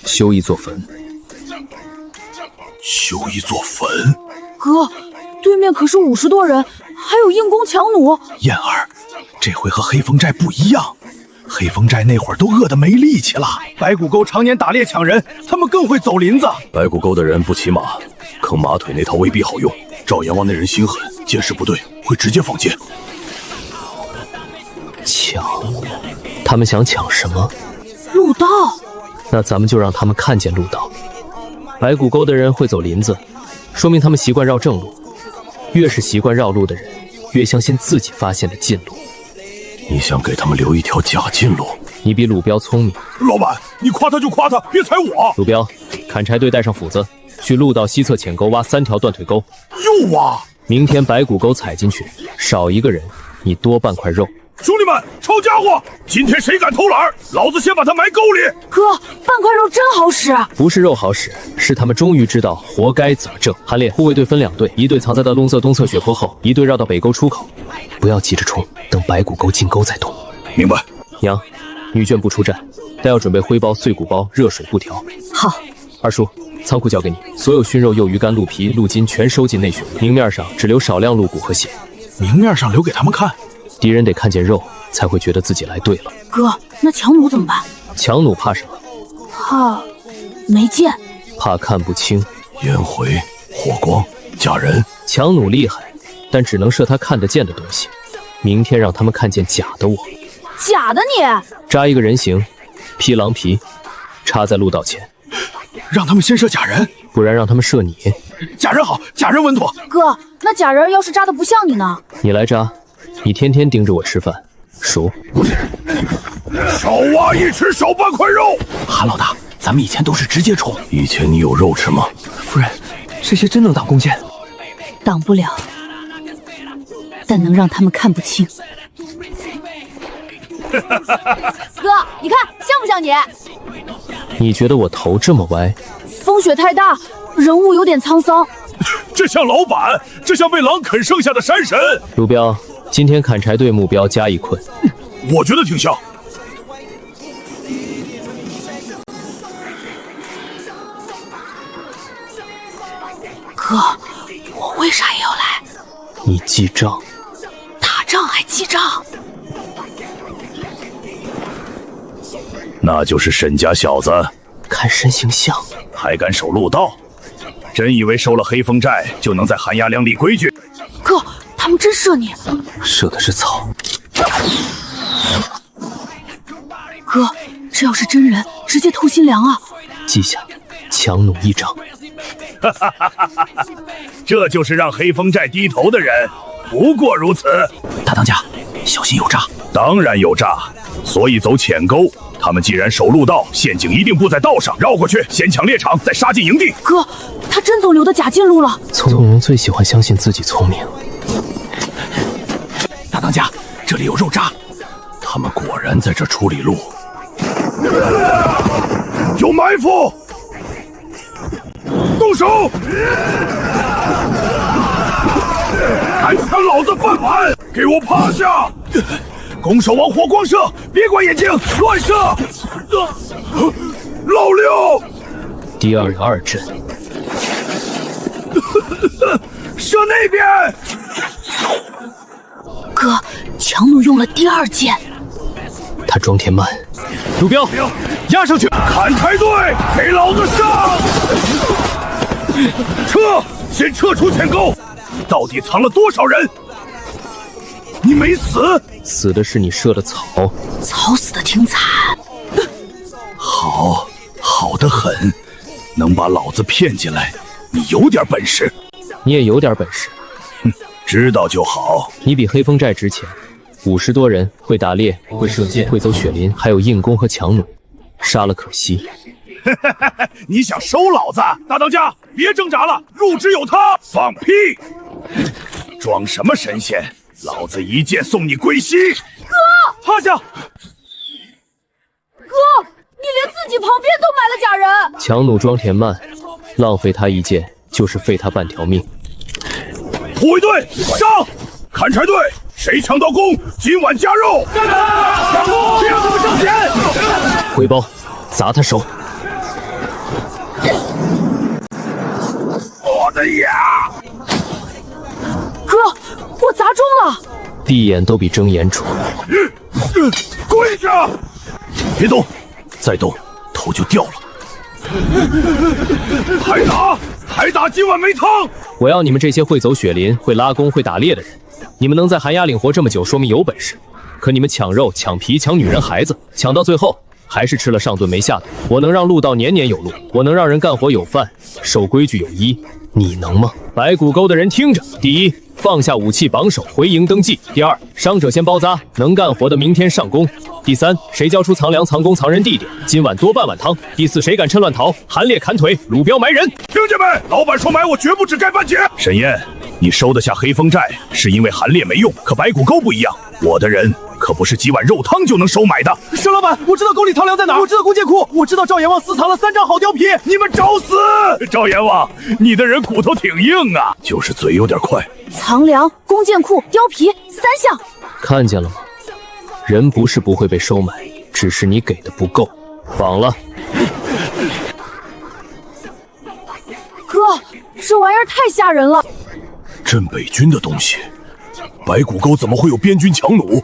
修一座坟。修一座坟？哥，对面可是50多人，还有硬弓强弩。燕儿，这回和黑风寨不一样。黑风寨那会儿都饿得没力气了，白骨沟常年打猎抢人，他们更会走林子。白骨沟的人不骑马，坑马腿那套未必好用。赵阎王那人心狠，见势不对会直接放箭。抢？他们想抢什么？路道。那咱们就让他们看见路道。白骨沟的人会走林子，说明他们习惯绕正路。越是习惯绕路的人，越相信自己发现的近路。你想给他们留一条假近路？你比鲁彪聪明。老板，你夸他就夸他，别踩我。鲁彪，砍柴队带上斧子，去路道西侧浅沟挖3条断腿沟。又挖？明天白骨沟踩进去，少一个人，你多半块肉。兄弟们，抄家伙！今天谁敢偷懒，老子先把他埋沟里。哥，半块肉真好使。不是肉好使，是他们终于知道活该怎么挣。韩烈，护卫队分2队，一队藏在大东侧东侧血泊后，一队绕到北沟出口。不要急着冲，等白骨沟进沟再动。明白。娘，女眷不出战，但要准备灰包、碎骨包、热水布条。好。二叔，仓库交给你，所有熏肉、幼鱼干、鹿皮、鹿筋全收进内血，明面上只留少量鹿骨和血。明面上留给他们看。敌人得看见肉，才会觉得自己来对了。哥，那强弩怎么办？强弩怕什么？怕没见，怕看不清。烟灰、火光、假人。强弩厉害，但只能射他看得见的东西。明天让他们看见假的我。假的你？扎一个人形，披狼皮，插在路道前。让他们先射假人，不然让他们射你。假人好，假人稳妥。哥，那假人要是扎的不像你呢？你来扎。你天天盯着我吃饭，熟。少挖一尺少半块肉。韩老大，咱们以前都是直接冲。以前你有肉吃吗？夫人，这些真能挡弓箭？挡不了，但能让他们看不清。哥，你看像不像你？你觉得我头这么歪？风雪太大，人物有点沧桑。这像老板，这像被狼啃剩下的山神。卢彪，今天砍柴队目标加一困。我觉得挺像。哥，我为啥也要来？你记账。打仗还记账？那就是沈家小子。看身形像，还敢守路道？真以为收了黑风寨就能在寒鸦梁立规矩？哥，他们真射你？射的是草。哥，这要是真人，直接透心凉啊！记下，强弩一张。这就是让黑风寨低头的人，不过如此。大当家，小心有诈。当然有诈，所以走浅沟。他们既然守路道，陷阱一定布在道上，绕过去，先抢猎场，再杀进营地。哥，他真总留的假近路了。聪明人最喜欢相信自己聪明。大当家，这里有肉渣。他们果然在这处理路。有埋伏！动手！敢抢老子饭碗，给我趴下！拱手往火光射，别管眼睛，乱射！老六，第2阵，射那边！哥，强弩用了第2箭。他装填慢。卢彪，压上去！砍柴队，给老子上！撤！先撤出浅沟！到底藏了多少人？你没死？死的是你射的草。草死的挺惨。好，好得很，能把老子骗进来，你有点本事。你也有点本事。哼，知道就好。你比黑风寨值钱，50多人，会打猎，会射箭，会走雪林，还有硬弓和强弩，杀了可惜。你想收老子？大当家，别挣扎了，入职有他。放屁！装什么神仙？老子一剑送你归西！哥，趴下！哥，你连自己旁边都埋了假人。强弩装填慢，浪费他一剑就是废他半条命。护卫队上！砍柴队，谁抢到弓，今晚加肉！抢攻！别让他们上前！回包，砸他手！的呀！哥，我砸中了！闭眼都比睁眼准。跪下！别动，再动头就掉了。还打，今晚没汤！我要你们这些会走雪林、会拉弓、会打猎的人，你们能在寒鸦岭活这么久，说明有本事。可你们抢肉、抢皮、抢女人孩子，抢到最后还是吃了上顿没下顿。我能让路道年年有路，我能让人干活有饭，守规矩有依，你能吗？白骨沟的人听着：第一，放下武器绑手回营登记；第二，伤者先包扎，能干活的明天上工；第三，谁交出藏粮、藏弓、藏人地点，今晚多半碗汤；第四，谁敢趁乱逃，韩烈砍腿，鲁彪埋人。听见没？老板说埋我绝不只盖半截。沈燕，你收得下黑风寨，是因为韩烈没用，可白骨沟不一样，我的人可不是几碗肉汤就能收买的。沈老板，我知道沟里藏粮在哪儿，我知道弓箭库，我知道赵阎王私藏了3张好貂皮。你们找死！赵阎王，你的人骨头挺硬啊，就是嘴有点快。藏粮、弓箭库、貂皮3项，看见了吗？人不是不会被收买，只是你给的不够。绑了。哥，这玩意儿太吓人了。镇北军的东西，白骨沟怎么会有边军强弩？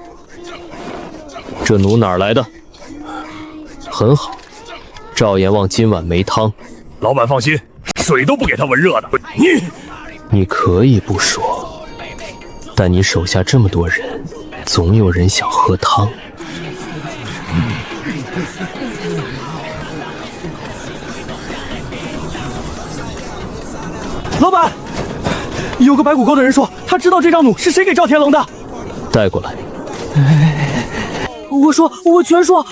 这弩哪儿来的？很好，赵阎王今晚没汤。老板放心，水都不给他温热的。你可以不说，但你手下这么多人，总有人想喝汤。老板，有个白骨沟的人说，他知道这张弩是谁给赵天龙的。带过来。我全说，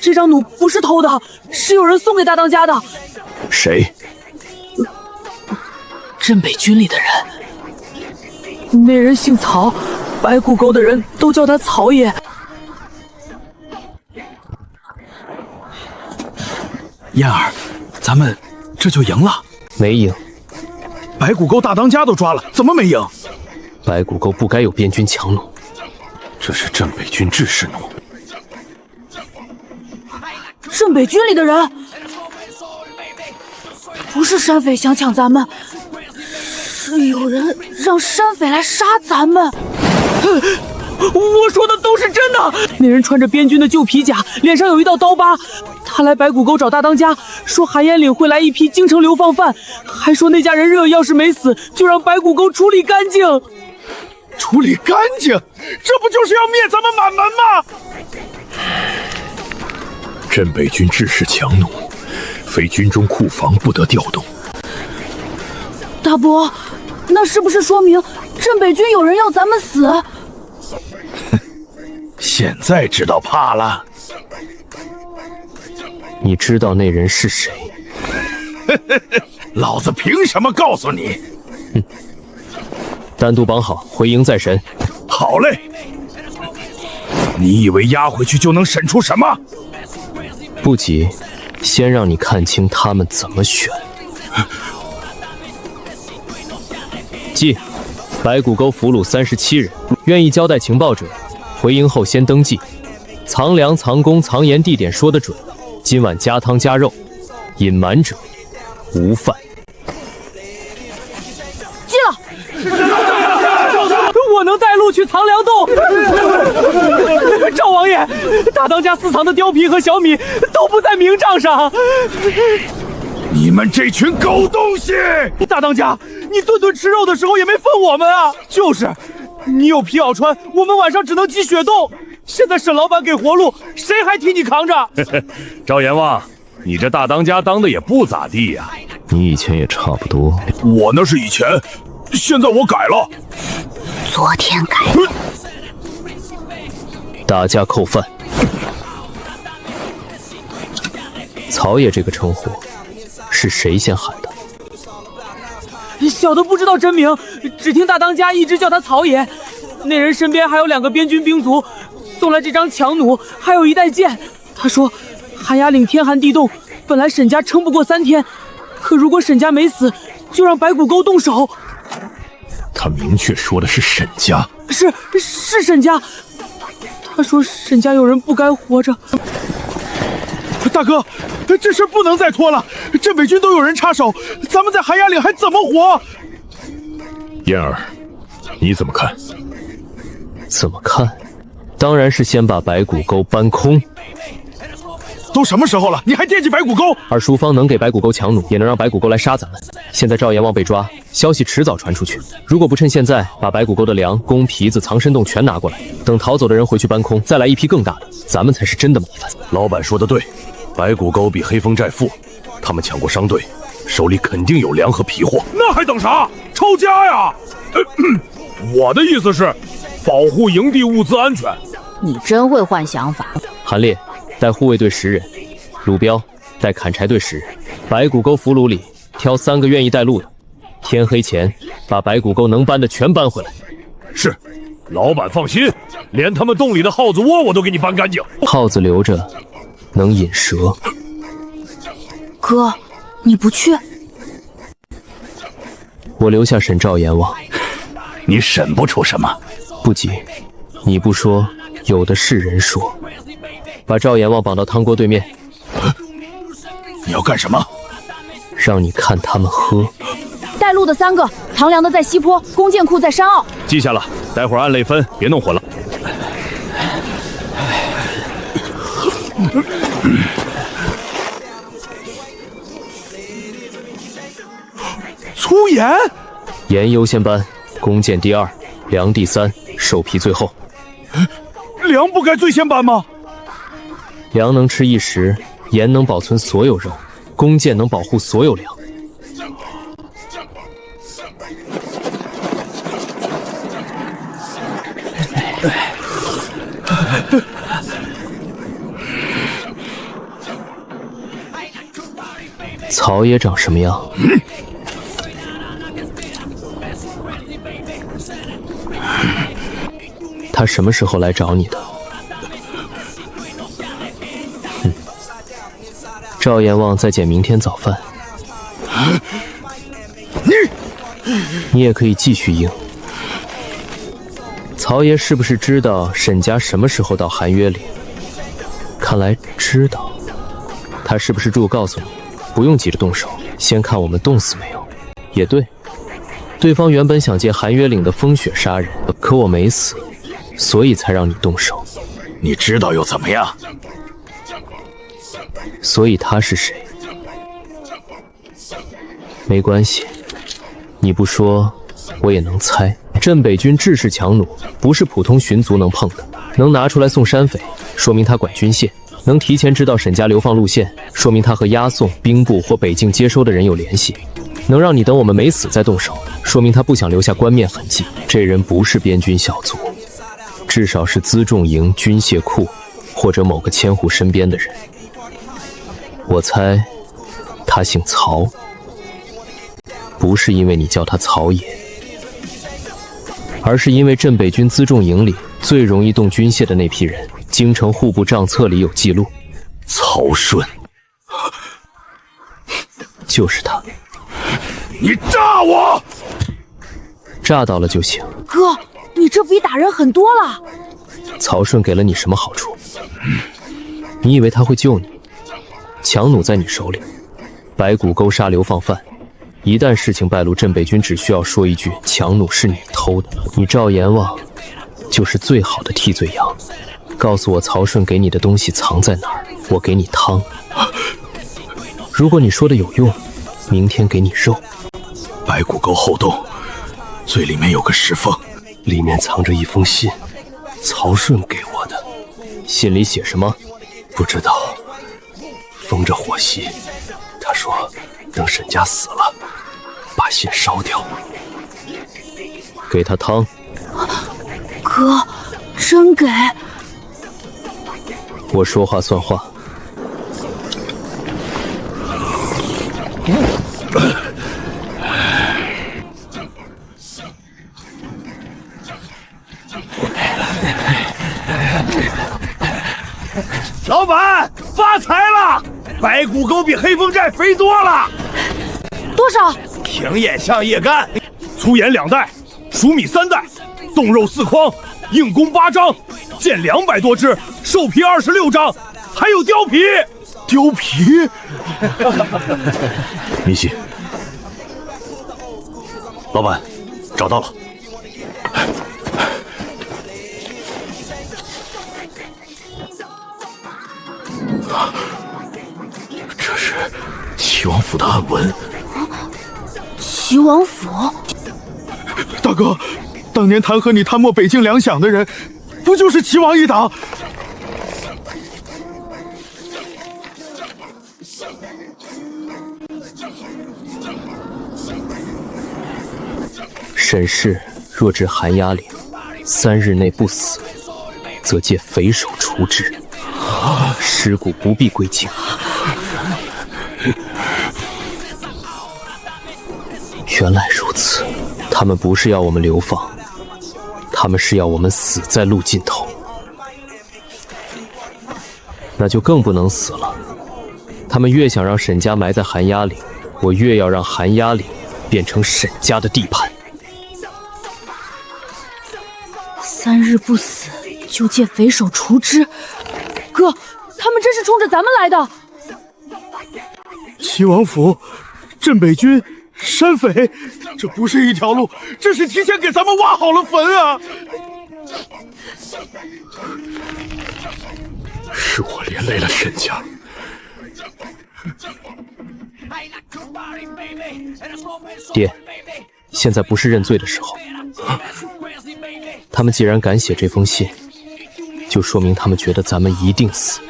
这张弩不是偷的，是有人送给大当家的。谁？镇北军里的人，那人姓曹，白骨沟的人都叫他曹爷。燕儿，咱们这就赢了？没赢。白骨沟大当家都抓了，怎么没赢？白骨沟不该有边军强弩，这是镇北军制式弩。镇北军里的人，不是山匪想抢咱们，是有人让山匪来杀咱们。我说的都是真的。那人穿着边军的旧皮甲，脸上有一道刀疤。他来白骨沟找大当家，说寒烟岭会来一批京城流放犯，还说那家人热要是没死，就让白骨沟处理干净。处理干净？这不就是要灭咱们满门吗？镇北军制式强弩，非军中库房不得调动。大伯，那是不是说明镇北军有人要咱们死？现在知道怕了。你知道那人是谁？老子凭什么告诉你？单独绑好，回营再审。好嘞。你以为押回去就能审出什么？不急，先让你看清他们怎么选。记，白骨沟俘虏37人，愿意交代情报者，回营后先登记。藏粮、藏弓、藏盐地点说得准。今晚加汤加肉，隐瞒者无犯。记了。我能带路去藏粮洞。赵王爷，大当家私藏的貂皮和小米都不在明账上。你们这群狗东西！大当家，你顿顿吃肉的时候也没分我们啊！就是，你有皮袄穿，我们晚上只能挤雪洞。现在沈老板给活路，谁还替你扛着？赵阎王，你这大当家当的也不咋地呀。你以前也差不多。我那是以前，现在我改了。昨天改。打架扣饭。曹爷这个称呼是谁先喊的？小的不知道真名，只听大当家一直叫他曹爷。那人身边还有2个边军兵卒，送来这张强弩，还有1袋剑。他说，寒鸦岭天寒地冻，本来沈家撑不过3天，可如果沈家没死，就让白骨沟动手。他明确说的是沈家，是沈家。他说沈家有人不该活着。大哥，这事不能再拖了，镇北军都有人插手，咱们在寒鸦岭还怎么活？燕儿，你怎么看？怎么看？当然是先把白骨沟搬空。都什么时候了，你还惦记白骨沟？而淑芳能给白骨沟强弩，也能让白骨沟来杀咱们。现在赵阎王被抓，消息迟早传出去。如果不趁现在把白骨沟的粮、弓、皮子、藏身洞全拿过来，等逃走的人回去搬空，再来一批更大的，咱们才是真的麻烦。老板说的对，白骨沟比黑风寨富，他们抢过商队，手里肯定有粮和皮货。那还等啥？抄家呀！我的意思是，保护营地物资安全。你真会换想法。韩烈带护卫队10人，鲁彪带砍柴队10人，白骨沟俘虏里挑3个愿意带路的，天黑前把白骨沟能搬的全搬回来。是，老板放心，连他们洞里的耗子窝我都给你搬干净。耗子留着能引蛇。哥，你不去？我留下审赵阎王。你审不出什么。不急，你不说，有的是人说。把赵阎王绑到汤锅对面。你要干什么？让你看他们喝。带路的3个，藏粮的在西坡，弓箭库在山坳。记下了，待会儿按类分，别弄混了。粗盐，盐优先搬，弓箭第2，粮第3，兽皮最后。粮不该最先搬吗？粮能吃1时，盐能保存所有肉，弓箭能保护所有粮。曹爷长什么样？他什么时候来找你的？赵阎王再捡明天早饭。你也可以继续应。曹爷是不是知道沈家什么时候到寒约岭？看来知道。他是不是助告诉你，不用急着动手，先看我们冻死没有？也对，对方原本想借寒约岭的风雪杀人，可我没死，所以才让你动手。你知道又怎么样？所以他是谁？没关系，你不说我也能猜。镇北军制式强弩不是普通巡族能碰的，能拿出来送山匪，说明他管军械；能提前知道沈家流放路线，说明他和押送、兵部或北境接收的人有联系；能让你等我们没死再动手，说明他不想留下官面痕迹。这人不是边军小卒，至少是辎重营、军械库或者某个千户身边的人。我猜他姓曹，不是因为你叫他曹爷，而是因为镇北军辎重营里最容易动军械的那批人，京城户部账册里有记录。曹顺，就是他。你炸我！炸到了就行。哥，你这比打人狠多了。曹顺给了你什么好处？你以为他会救你？强弩在你手里，白骨沟杀流放犯，一旦事情败露，镇北军只需要说一句强弩是你偷的，你赵阎王就是最好的替罪羊。告诉我曹顺给你的东西藏在哪儿，我给你汤。如果你说的有用，明天给你肉。白骨沟后洞最里面有个石缝，里面藏着一封信，曹顺给我的。信里写什么？不知道，封着火席。他说等沈家死了，把信烧掉。给他汤。哥，真给？我说话算话。老板发财了，白骨沟比黑风寨肥多了。多少？平野橡叶干，粗盐2袋，熟米3袋，冻肉4筐，硬弓8张，箭200多支，兽皮26张，还有貂皮。貂皮？明细，老板，找到了。这是齐王府的暗文。齐王府？大哥，当年弹劾你贪墨北境粮饷的人，不就是齐王一党？沈氏若至寒鸦岭，3日内不死，则借匪首除之，尸骨不必归境。原来如此，他们不是要我们流放，他们是要我们死在路尽头。那就更不能死了。他们越想让沈家埋在寒鸦岭，我越要让寒鸦岭变成沈家的地盘。3日不死，就借匪首除之。哥，他们这是冲着咱们来的。齐王府、镇北军、山匪，这不是一条路，这是提前给咱们挖好了坟啊！是我连累了沈家。爹，现在不是认罪的时候。他们既然敢写这封信，就说明他们觉得咱们一定死。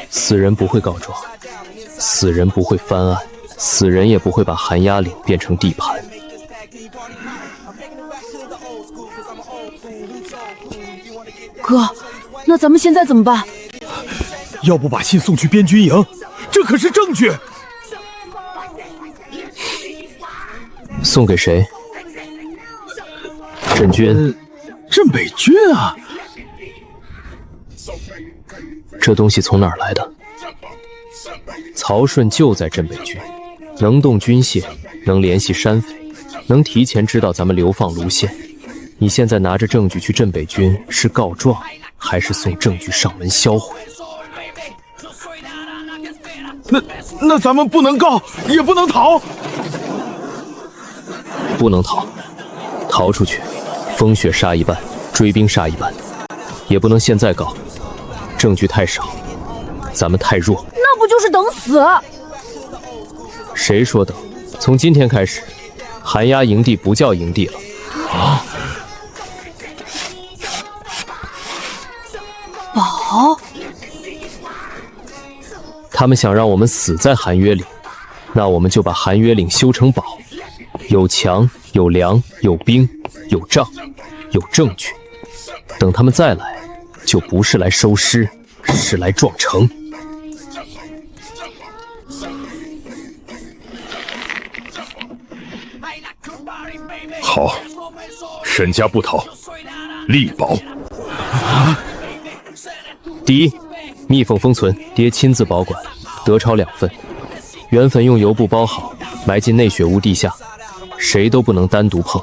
死人不会告状，死人不会翻案，死人也不会把寒鸦岭变成地盘。哥，那咱们现在怎么办？要不把信送去边军营，这可是证据。送给谁？镇军。镇北军啊！这东西从哪儿来的？曹顺就在镇北军，能动军械，能联系山匪，能提前知道咱们流放路线。你现在拿着证据去镇北军，是告状，还是送证据上门销毁？那咱们不能告，也不能逃。不能逃，逃出去，风雪杀一半，追兵杀一半，也不能现在告，证据太少，咱们太弱。那不就是等死？谁说等？从今天开始，寒鸦营地不叫营地了。啊！宝，他们想让我们死在寒约岭，那我们就把寒约岭修成堡，有墙，有粮，有兵，有仗，有证据。等他们再来，就不是来收尸，是来撞城。好，沈家不逃，力保。第一，密封封存，爹亲自保管，德钞2份，原粉用油布包好，埋进内雪屋地下，谁都不能单独碰。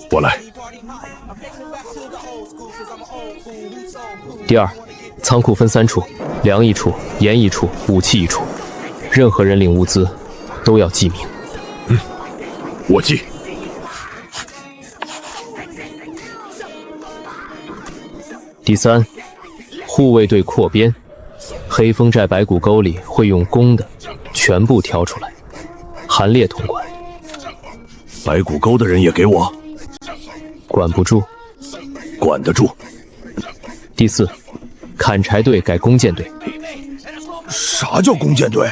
我来。第二，仓库分3处，粮1处，盐1处，武器1处，任何人领物资都要记名。我记。第三，护卫队扩编，黑风寨白骨沟里会用公的全部挑出来，韩烈统管。白骨沟的人也给我？管不住。管得住。第四，砍柴队改弓箭队。啥叫弓箭队？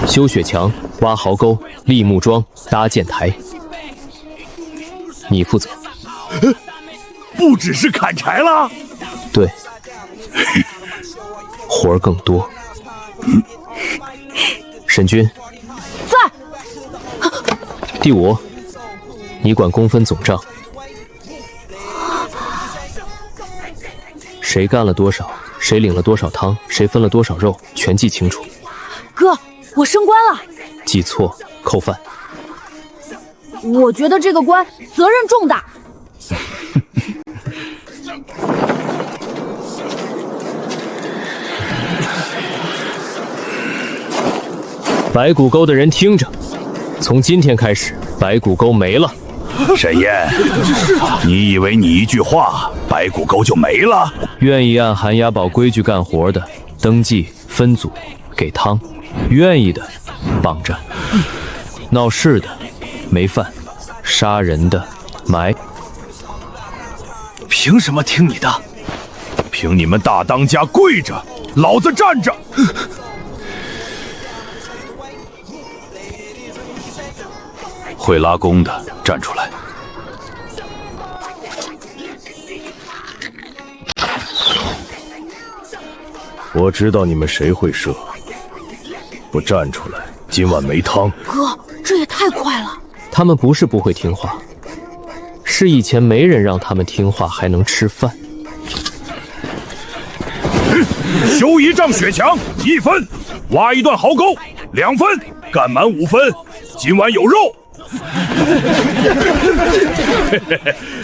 修雪墙，挖壕沟，立木桩，搭箭台。你负责。不只是砍柴了。对，活儿更多。沈军在。第5，你管公分总账，谁干了多少，谁领了多少汤，谁分了多少肉，全记清楚。哥，我升官了。记错扣饭。我觉得这个官责任重大。白骨沟的人听着，从今天开始，白骨沟没了。沈燕，你以为你一句话，白骨沟就没了？愿意按寒鸦堡规矩干活的，登记分组给汤；愿意的绑着；闹事的没饭；杀人的埋。凭什么听你的？凭你们大当家跪着，老子站着。会拉弓的站出来。我知道你们谁会射，不站出来，今晚没汤。哥，这也太快了！他们不是不会听话，是以前没人让他们听话，还能吃饭。修一丈雪墙1分，挖一段壕沟2分，干满5分，今晚有肉。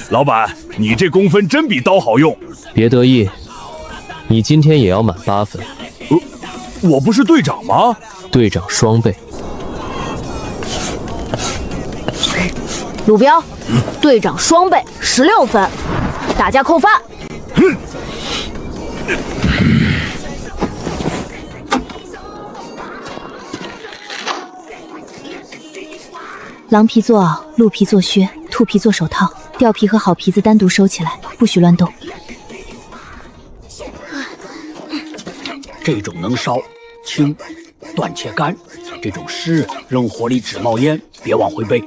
老板，你这工分真比刀好用。别得意，你今天也要满8分。我不是队长吗？队长双倍。鲁彪，队长双倍16分，大家扣饭。狼皮做袄，鹿皮做靴，兔皮做手套，貂皮和好皮子单独收起来，不许乱动。这种能烧、清、断且干；这种湿，扔火里只冒烟，别往回背。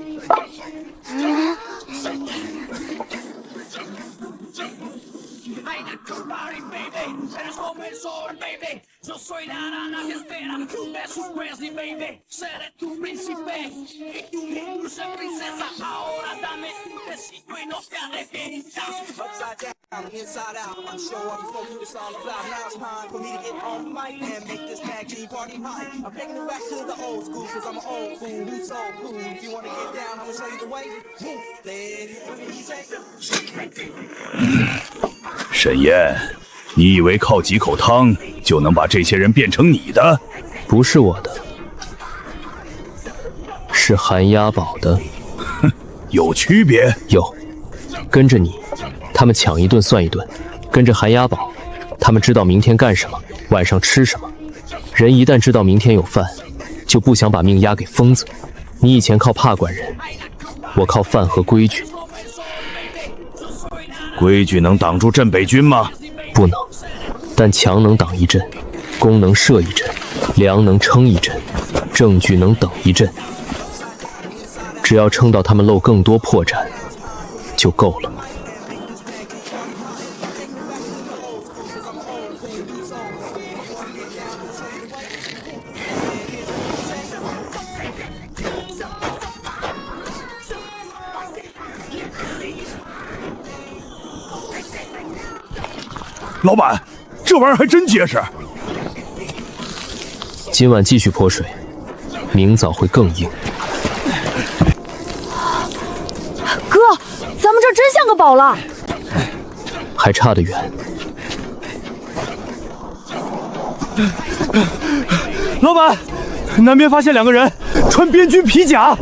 沈燕，你以为靠几口汤就能把这些人变成你的？不是我的，是寒鸦堡的。哼，有区别？有。跟着你，他们抢一顿算一顿；跟着寒鸦堡，他们知道明天干什么，晚上吃什么。人一旦知道明天有饭，就不想把命押给疯子。你以前靠怕管人，我靠饭和规矩。规矩能挡住镇北军吗？不能，但强能挡一阵，弓能射一阵，粮能撑一阵，证据能等一阵。只要撑到他们露更多破绽，就够了。老板，这玩意儿还真结实。今晚继续泼水，明早会更硬。哥，咱们这真像个堡了。还差得远。老板，南边发现2个人穿边军皮甲。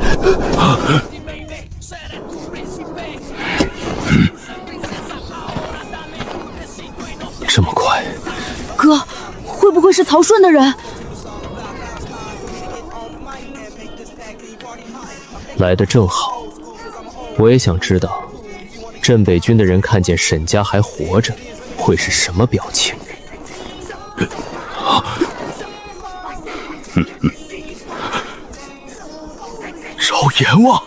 这么快？哥，会不会是曹顺的人？来得正好，我也想知道，镇北军的人看见沈家还活着，会是什么表情？饶阎王！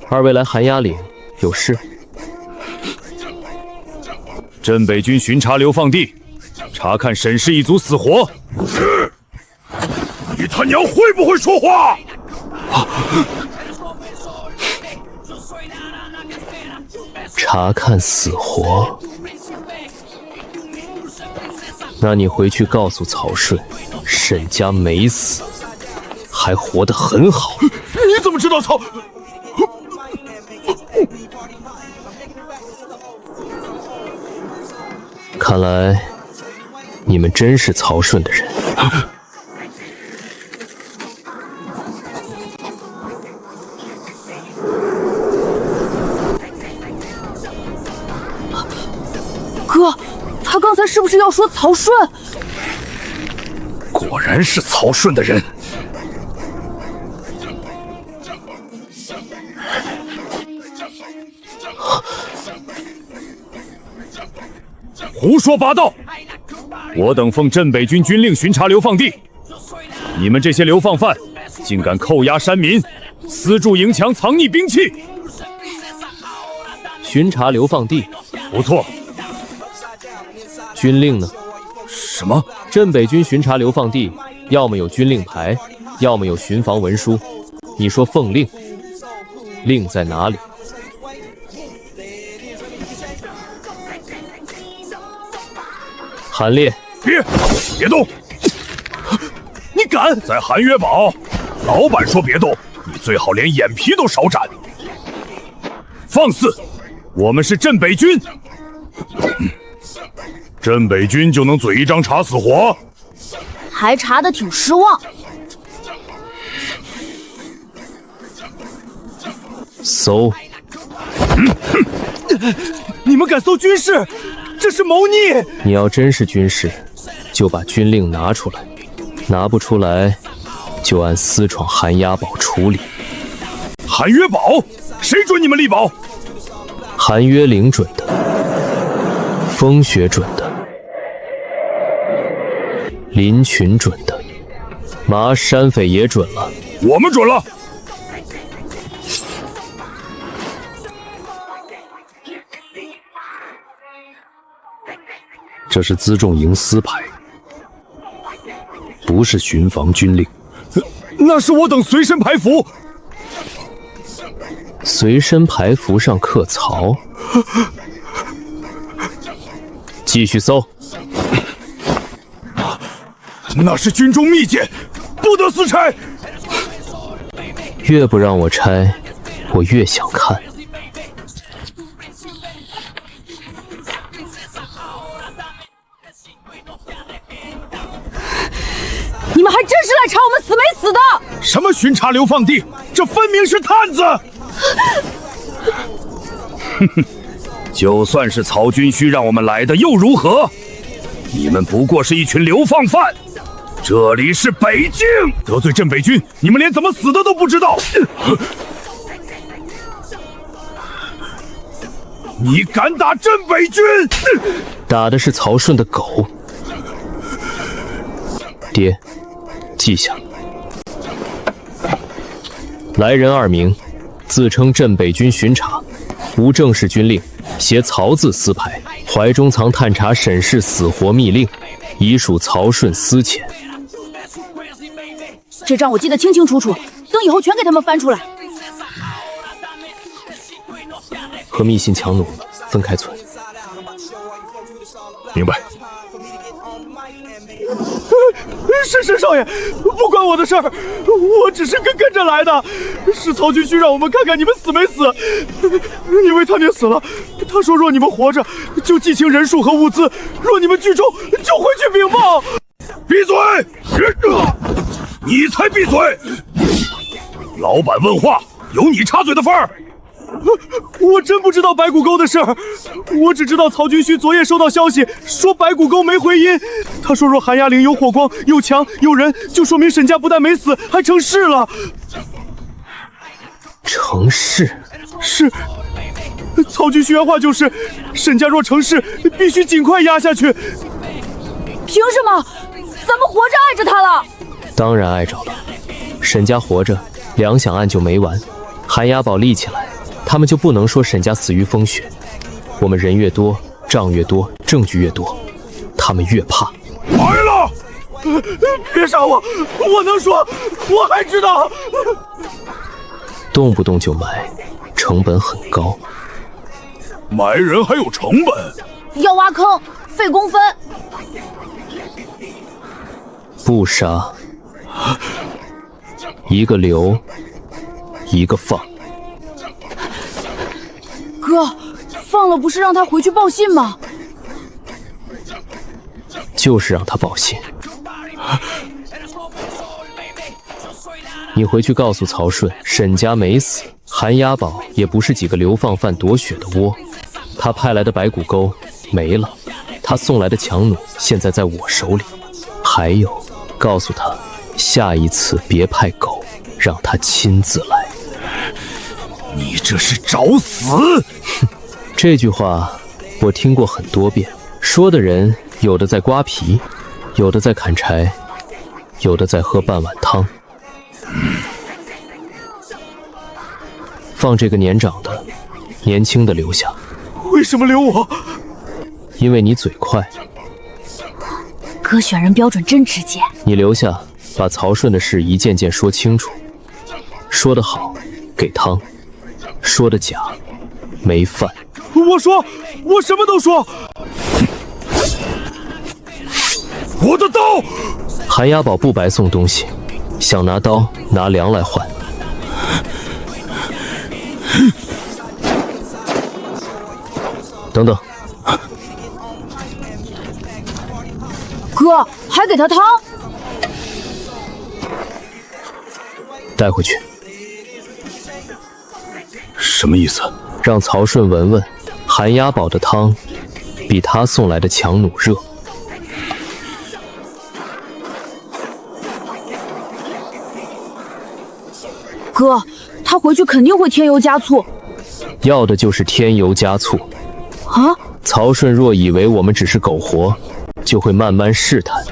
二位来寒鸦岭有事？镇北军巡查流放地，查看沈氏一族死活。是。你他娘会不会说话？查看死活。那你回去告诉曹顺，沈家没死，还活得很好。你怎么知道曹？看来你们真是曹顺的人。哥，他刚才是不是要说曹顺？果然是曹顺的人。胡说八道！我等奉镇北军军令巡查流放地，你们这些流放犯竟敢扣押山民，私筑营墙，藏匿兵器。巡查流放地，不错。军令呢？什么？镇北军巡查流放地，要么有军令牌，要么有巡防文书。你说奉令，令在哪里？韩烈，别动！你敢在韩约堡？老板说别动，你最好连眼皮都少展。放肆！我们是镇北军，镇北军就能嘴一张查死活？还查得挺失望。搜！你们敢搜军事？这是谋逆！你要真是军事，就把军令拿出来；拿不出来，就按私闯寒鸦堡处理。韩约堡，谁准你们立堡？韩约岭准的，风雪准的，林群准的，麻山匪也准了。我们准了。这是辎重营司牌，不是巡防军令。那是我等随身牌符。随身牌符上刻曹。继续搜。那是军中密件，不得私拆。越不让我拆，我越想看。你们还真是来查我们死没死的！什么巡查流放地？这分明是探子！哼哼，就算是曹军需让我们来的，又如何？你们不过是一群流放犯。这里是北京，得罪镇北军，你们连怎么死的都不知道。你敢打镇北军？打的是曹顺的狗。爹，记下。来人2名，自称镇北军巡查，无正式军令，携曹字私牌，怀中藏探查审视死活密令，已属曹顺私钱。这账我记得清清楚楚，等以后全给他们翻出来。和密信强弩分开存。明白。是申少爷，不关我的事儿，我只是跟着来的。是曹军需让我们看看你们死没死，因为他娘死了，他说若你们活着，就计清人数和物资；若你们聚众，就回去禀报。闭嘴！你才闭嘴！老板问话，有你插嘴的份儿？我真不知道白骨沟的事儿，我只知道曹军需昨夜收到消息，说白骨沟没回音。他说若寒鸦岭有火光、有墙、有人，就说明沈家不但没死，还成事了。成事？是。曹军需原话就是，沈家若成事，必须尽快压下去。凭什么？咱们活着碍着他了？当然碍着了。沈家活着，粮饷案就没完。寒鸦堡立起来，他们就不能说沈家死于风雪。我们人越多，仗越多，证据越多，他们越怕。来了！别杀我！我能说，我还知道。动不动就埋，成本很高。埋人还有成本？要挖坑，费工分。不杀，一个留，一个放。哥，放了不是让他回去报信吗？就是让他报信。你回去告诉曹顺，沈家没死，韩押宝也不是几个流放犯夺血的窝，他派来的白骨沟没了，他送来的强弩现在在我手里。还有，告诉他，下一次别派狗，让他亲自来。你这是找死！这句话我听过很多遍，说的人有的在刮皮，有的在砍柴，有的在喝半碗汤。放这个年长的、年轻的留下。为什么留我？因为你嘴快。哥选人标准真直接。你留下，把曹顺的事一件件说清楚。说得好，给汤；说的假，没饭。我说，我什么都说。我的刀！韩押宝不白送东西，想拿刀拿粮来换。等等，哥还给他汤，带回去。什么意思？让曹顺闻闻，韩押宝的汤比他送来的强弩热。哥，他回去肯定会添油加醋。要的就是添油加醋。啊！曹顺若以为我们只是苟活，就会慢慢试探。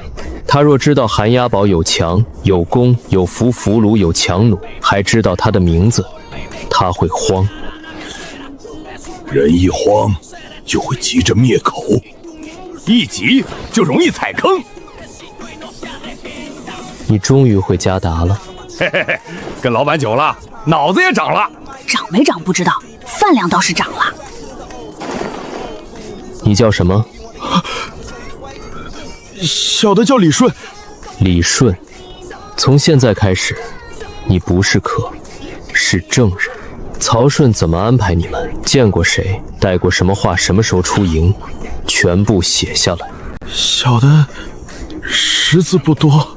他若知道韩押宝有强、有弓、有符俘虏、有强弩，还知道他的名字，他会慌。人一慌，就会急着灭口，一急就容易踩坑。你终于会加达了。嘿嘿嘿，跟老板久了，脑子也长了。长没长不知道，饭量倒是长了。你叫什么？小的叫李顺。李顺，从现在开始，你不是客，是证人。曹顺怎么安排你们？见过谁？带过什么话？什么时候出营？全部写下来。小的识字不多。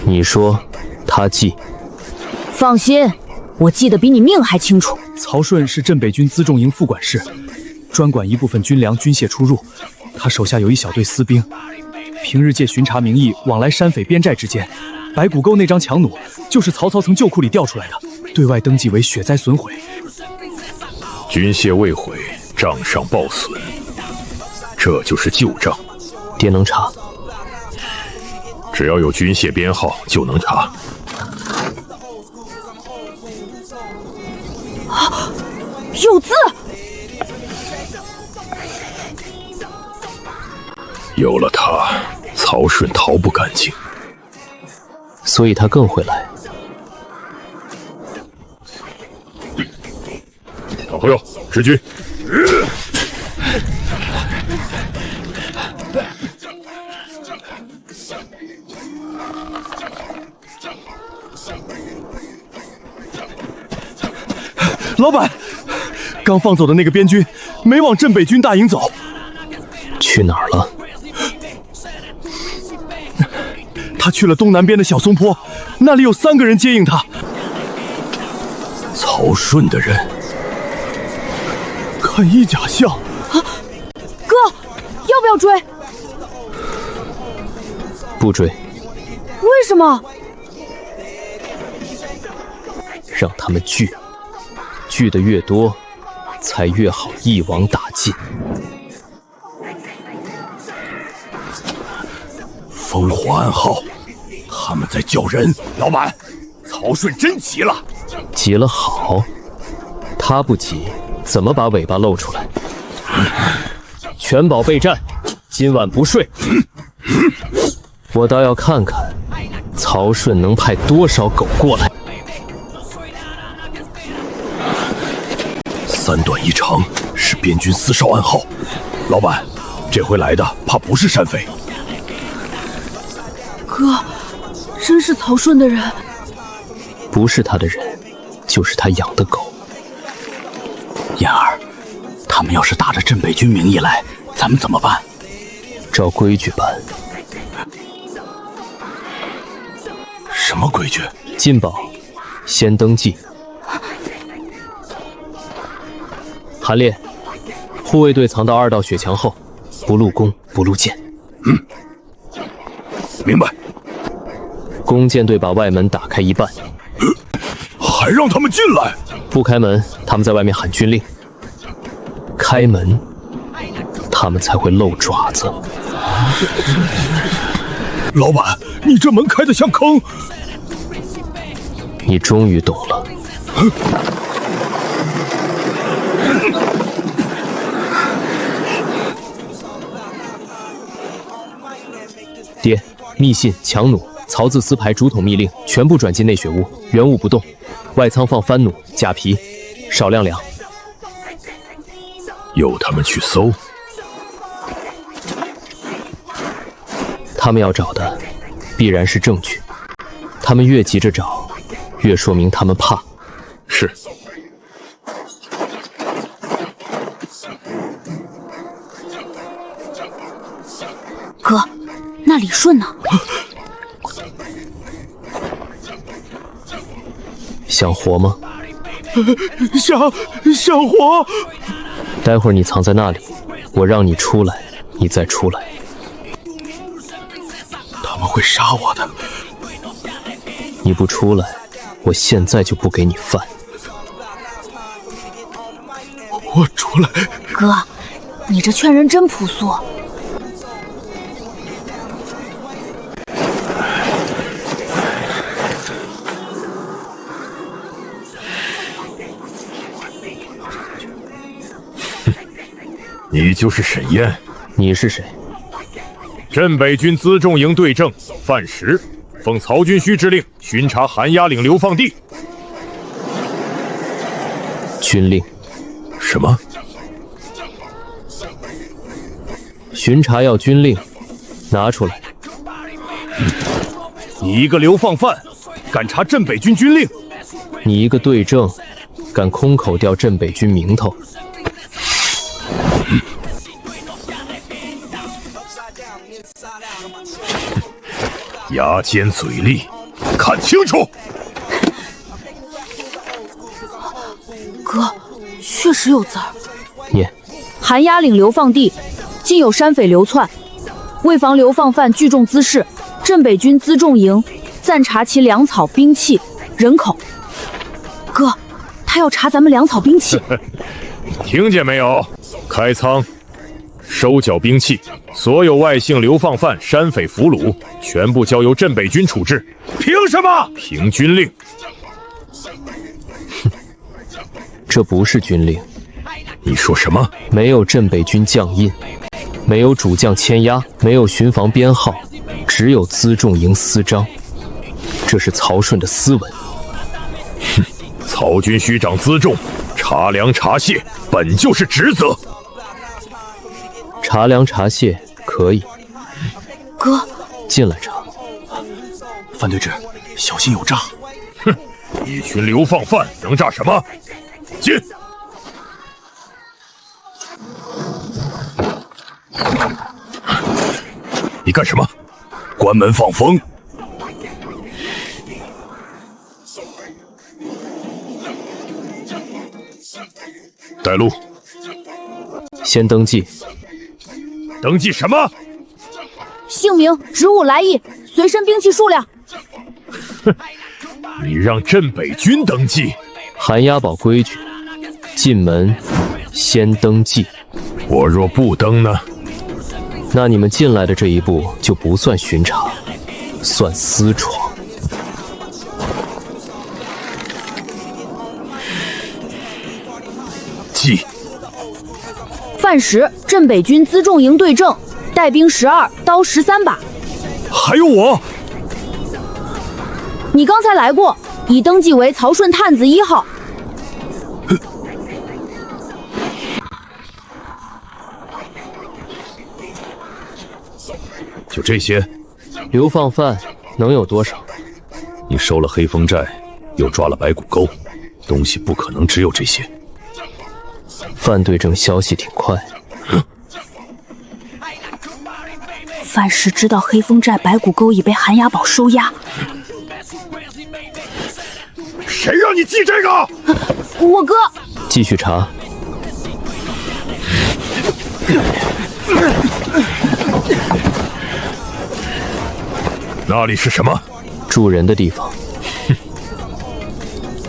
你说，他记。放心，我记得比你命还清楚。曹顺是镇北军辎重营副管事，专管一部分军粮军械出入。他手下有一小队私兵，平日借巡查名义往来山匪边寨之间。白骨沟那张强弩就是曹操从旧库里调出来的，对外登记为血灾损毁。军械未毁，账上报损，这就是旧账。爹能查，只要有军械编号就能查。啊，有字！有了它，曹顺逃不干净，所以他更会来。小朋友，执军。老板，刚放走的那个边军没往镇北军大营走，去哪儿了？他去了东南边的小松坡，那里有3个人接应他。曹顺的人，看衣甲像。啊，哥，要不要追？不追。为什么？让他们聚，聚得越多，才越好一网打尽。烽火暗号，他们在叫人。老板，曹顺真急了。急了好，他不急，怎么把尾巴露出来？全保备战，今晚不睡。我倒要看看曹顺能派多少狗过来。3短1长是边军4哨暗号。老板，这回来的怕不是山匪。哥，真是曹顺的人？不是他的人，就是他养的狗。燕儿，他们要是打着镇北军名义来，咱们怎么办？照规矩办。什么规矩？进宝，先登记。韩烈，护卫队藏到2道雪墙后，不露弓，不露箭。明白。弓箭队把外门打开一半，还让他们进来？不开门，他们在外面喊军令；开门，他们才会露爪子。老板，你这门开得像坑。你终于懂了。爹，密信、强弩、曹字丝牌、竹筒密令全部转进内雪屋，原物不动。外仓放番弩、假皮，少量粮。由他们去搜。他们要找的必然是证据，他们越急着找，越说明他们怕。是。哥，那李顺呢？想活吗？想活。待会儿你藏在那里，我让你出来，你再出来。他们会杀我的。你不出来，我现在就不给你饭。我出来。哥，你这劝人真朴素。你就是沈燕。你是谁？镇北军辎重营队正范石，奉曹军需之令巡查韩押岭流放地。军令？什么？巡查要军令，拿出来。你一个流放犯，敢查镇北军军令？你一个队正，敢空口调镇北军名头？牙尖嘴利，看清楚！哥，确实有字儿。念：韩押岭流放地，今有山匪流窜，为防流放犯聚众滋事，镇北军辎重营暂查其粮草、兵器、人口。哥，他要查咱们粮草、兵器。听见没有？开仓，收缴兵器，所有外姓流放犯、山匪俘虏，全部交由镇北军处置。凭什么？凭军令。这不是军令。你说什么？没有镇北军将印，没有主将签押，没有巡防编号，只有辎重营私章。这是曹顺的私文。曹军虚长辎重，查粮查械本就是职责。查粮查械可以。哥，进来查。范队长，小心有诈。哼，一群流放犯能诈什么？进。你干什么？关门放风。带路。先登记。登记什么？姓名、职务、来意、随身兵器数量。哼，你让镇北军登记？韩押宝规矩，进门先登记。我若不登呢？那你们进来的这一步就不算巡查，算私闯。记。范石，镇北军辎重营队正，带兵12，刀13把。还有我。你刚才来过，已登记为曹顺探子1号。就这些？流放犯能有多少？你收了黑风寨，又抓了白骨沟，东西不可能只有这些。范队正消息挺快。范氏知道黑风寨白骨沟已被寒鸦堡收押，谁让你记这个？我哥。继续查。那里是什么？住人的地方。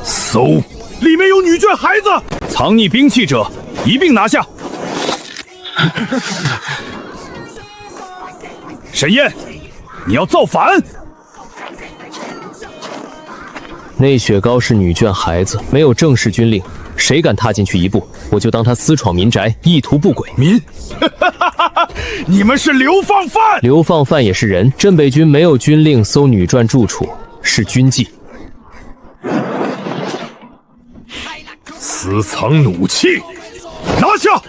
搜，里面有女眷孩子，藏匿兵器者一并拿下。沈燕，你要造反！内雪糕是女眷孩子，没有正式军令，谁敢踏进去一步，我就当他私闯民宅，意图不轨。民，你们是流放犯！流放犯也是人。镇北军没有军令搜女眷住处，是军纪。私藏弩器，拿下！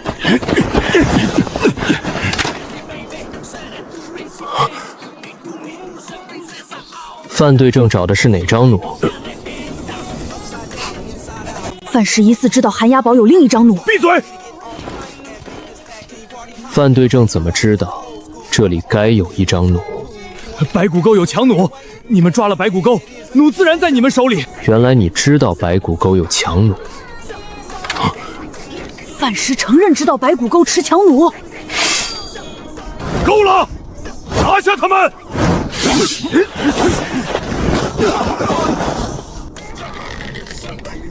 范队正找的是哪张弩？范氏疑似知道寒鸦堡有另一张弩。闭嘴！范队正怎么知道这里该有一张弩？白骨沟有强弩，你们抓了白骨沟，弩自然在你们手里。原来你知道白骨沟有强弩。范氏承认知道白骨沟持强弩。够了，拿下他们！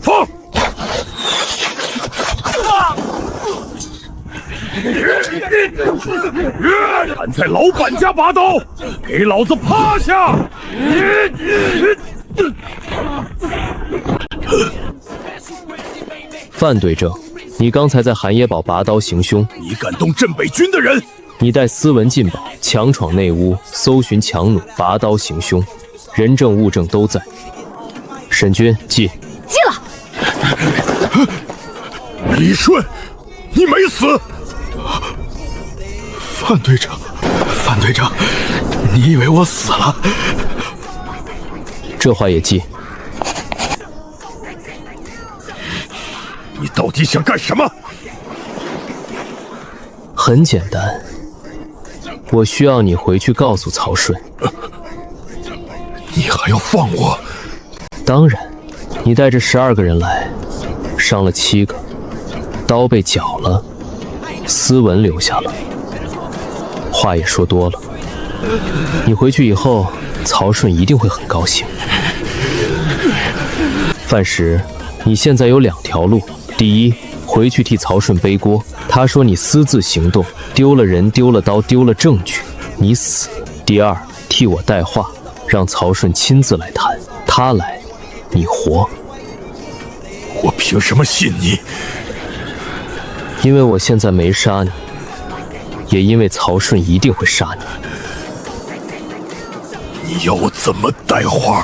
放！敢在老板家拔刀，给老子趴下！范队正，你刚才在寒野堡拔刀行凶，你敢动镇北军的人？你带私文进宝，强闯内屋，搜寻强弩，拔刀行凶，人证物证都在。沈军，记。记了。李顺，你没死。范队长，范队长，你以为我死了？这话也记。你到底想干什么？很简单，我需要你回去告诉曹顺。你还要放我？当然，你带着12个人来，伤了7个，刀被绞了，斯文留下了。话也说多了，你回去以后，曹顺一定会很高兴。范石，你现在有2条路：第一，回去替曹顺背锅。他说你私自行动，丢了人，丢了刀，丢了证据，你死。第二，替我带话，让曹顺亲自来谈，他来，你活。我凭什么信你？因为我现在没杀你，也因为曹顺一定会杀你。你要我怎么带话？